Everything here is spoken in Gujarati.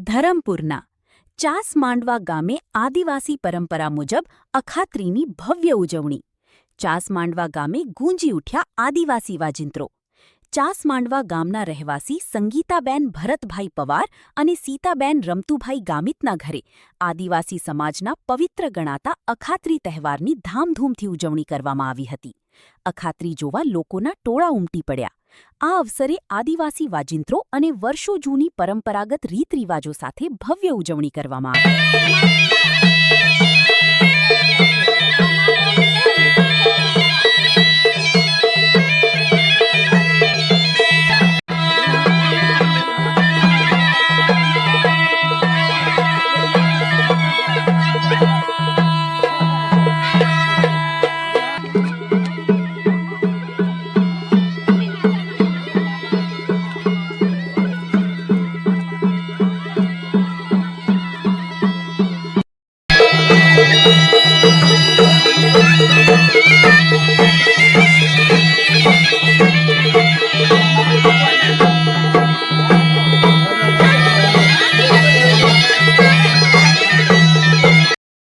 ધરમપુરના ચાસમાંડવા ગામે આદિવાસી પરંપરા મુજબ અખાત્રીની ભવ્ય ઉજવણી. ચાસમાંડવા ગામે ગૂંજી ઉઠ્યા આદિવાસી વાજિંત્રો. ચાસમાંડવા ગામના રહેવાસી સંગીતાબેન ભરતભાઈ પવાર અને સીતાબેન રમતુભાઈ ગામિતના ઘરે આદિવાસી સમાજના પવિત્ર ગણાતા અખાત્રી તહેવારની ધામધૂમથી ઉજવણી કરવામાં આવી હતી. અખાત્રી જોવા લોકોના ટોળા ઉમટી પડ્યા. આ અવસરે આદિવાસી વાજિંત્રો અને વર્ષો જૂની પરંપરાગત રીતરિવાજો સાથે ભવ્ય ઉજવણી કરવામાં આવી.